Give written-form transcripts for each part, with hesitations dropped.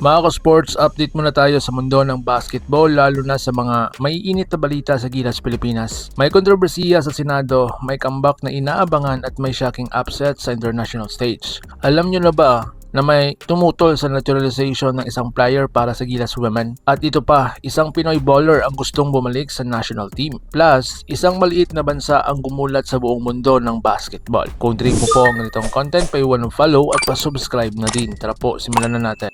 Mga ka-sports, update muna tayo sa mundo ng basketball lalo na sa mga maiinit na balita sa Gilas Pilipinas. May kontrobersiya sa Senado, may comeback na inaabangan at may shocking upset sa international stage. Alam nyo na ba na may tumutol sa naturalization ng isang player para sa Gilas Women? At ito pa, isang Pinoy bowler ang gustong bumalik sa national team. Plus, isang maliit na bansa ang gumulat sa buong mundo ng basketball. Kung drink mo po ang ganitong content, paiwan ng follow at pa-subscribe na din. Tara po, simulan na natin.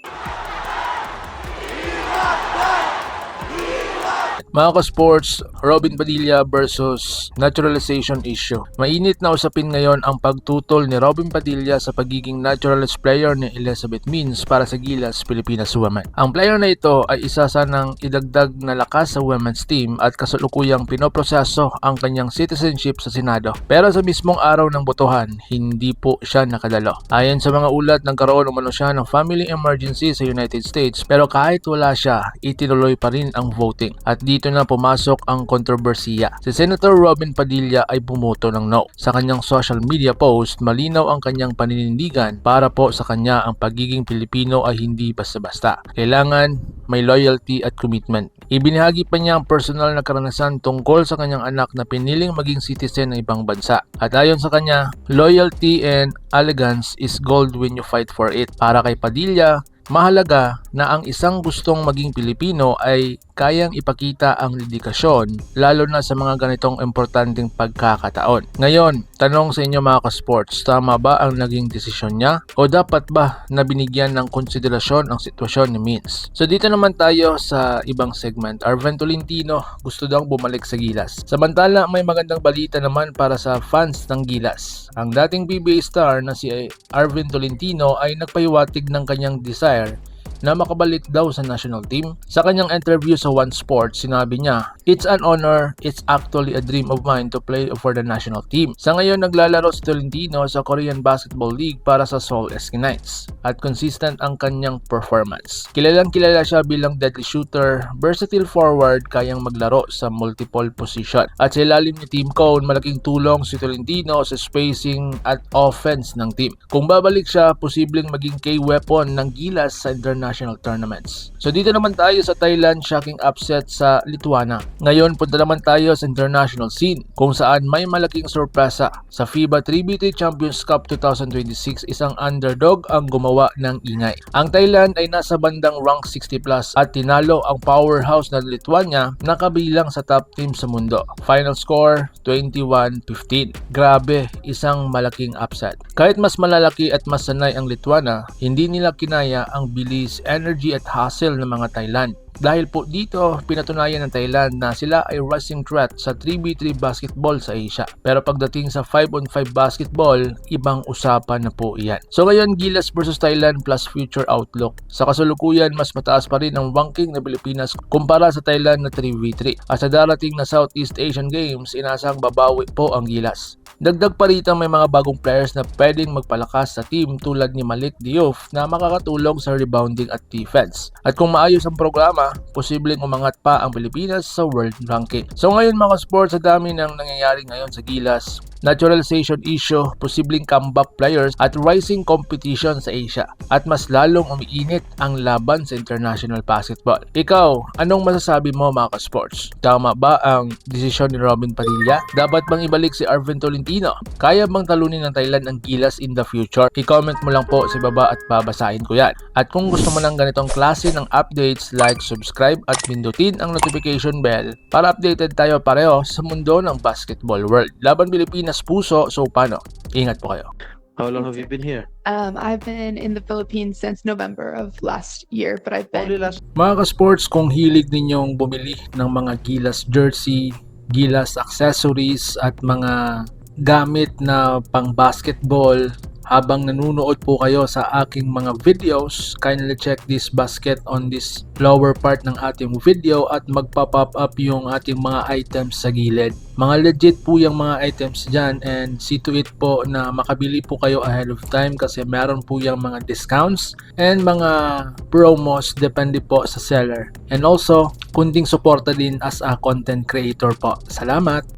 Mga ka-sports, Robin Padilla versus naturalization issue. Mainit na usapin ngayon ang pagtutol ni Robin Padilla sa pagiging naturalized player ni Elizabeth Means para sa Gilas Pilipinas Women. Ang player na ito ay isa sanang idagdag na lakas sa women's team at kasalukuyang pinoproseso ang kanyang citizenship sa Senado. Pero sa mismong araw ng botohan, hindi po siya nakadalo. Ayon sa mga ulat, nagkaroon umano siya ng family emergency sa United States pero kahit wala siya, itinuloy pa rin ang voting. At dito na pumasok ang kontrobersiya. Si Senator Robin Padilla ay bumoto ng no. Sa kanyang social media post, malinaw ang kanyang paninindigan para po sa kanya ang pagiging Pilipino ay hindi basta-basta. Kailangan may loyalty at commitment. Ibinahagi pa niya ang personal na karanasan tungkol sa kanyang anak na piniling maging citizen ng ibang bansa. At ayon sa kanya, loyalty and elegance is gold when you fight for it. Para kay Padilla, mahalaga na ang isang gustong maging Pilipino ay kayang ipakita ang dedikasyon lalo na sa mga ganitong importanteng pagkakataon. Ngayon, tanong sa inyo mga ka-sports, tama ba ang naging desisyon niya o dapat ba na binigyan ng konsiderasyon ang sitwasyon ni Means? So dito naman tayo sa ibang segment. Arven Tolentino gusto daw bumalik sa Gilas. Samantala may magandang balita naman para sa fans ng Gilas. Ang dating PBA star na si Arven Tolentino ay nagpahiwatig ng kanyang desire na makabalik daw sa national team. Sa kanyang interview sa One Sports, sinabi niya, "It's an honor, it's actually a dream of mine to play for the national team." Sa ngayon, naglalaro si Tolentino sa Korean Basketball League para sa Seoul SK Knights at consistent ang kanyang performance. Kilalang kilala siya bilang deadly shooter, versatile forward, kayang maglaro sa multiple position. At sa ilalim ni Team Cone, malaking tulong si Tolentino sa spacing at offense ng team. Kung babalik siya, posibleng maging key weapon ng Gilas sa international tournaments. So dito naman tayo sa Thailand, shocking upset sa Lithuania. Ngayon punta naman tayo sa international scene kung saan may malaking sorpresa. Sa FIBA 3x3 Champions Cup 2026, isang underdog ang gumawa ng ingay. Ang Thailand ay nasa bandang rank 60 plus at tinalo ang powerhouse na Lithuania na kabilang sa top team sa mundo. Final score 21-15. Grabe, isang malaking upset. Kahit mas malalaki at mas sanay ang Lithuania, hindi nila kinaya ang bilis, energy at hustle ng mga Thailand. Dahil po dito, pinatunayan ng Thailand na sila ay rising threat sa 3x3 basketball sa Asia. Pero pagdating sa 5-on-5 basketball, ibang usapan na po iyan. So ngayon, Gilas versus Thailand plus future outlook. Sa kasalukuyan, mas mataas pa rin ang ranking ng Pilipinas kumpara sa Thailand na 3x3. At sa darating na Southeast Asian Games, inasang babawi po ang Gilas. Dagdag pa rito, may mga bagong players na pwedeng magpalakas sa team tulad ni Malik Diouf na makakatulong sa rebounding at defense. At kung maayos ang programa, posibleng umangat pa ang Pilipinas sa world ranking. So ngayon mga sports, sa dami ng nangyayari ngayon sa Gilas, naturalization issue, posibleng comeback players at rising competition sa Asia. At mas lalong umiinit ang laban sa international basketball. Ikaw, anong masasabi mo mga ka-sports? Tama ba ang desisyon ni Robin Padilla? Dapat bang ibalik si Arven Tolentino? Kaya bang talunin ng Thailand ang Gilas in the future? I-comment mo lang po sa baba at babasahin ko yan. At kung gusto mo ng ganitong klase ng updates, like, subscribe at pindutin ang notification bell para updated tayo pareho sa mundo ng basketball world. Laban Pilipinas puso, so paano? Ingat po kayo. How long have you been here? I've been in the Philippines since November of last year, but I've been... Mga ka-sports, kung hilig ninyong bumili ng mga Gilas jersey, Gilas accessories at mga gamit na pang basketball, habang nanunood po kayo sa aking mga videos, kindly check this basket on this lower part ng ating video at magpa-pop up yung ating mga items sa gilid. Mga legit po yung mga items dyan and see to it po na makabili po kayo ahead of time kasi meron po yung mga discounts and mga promos depende po sa seller. And also, kunting suporta din as a content creator po. Salamat!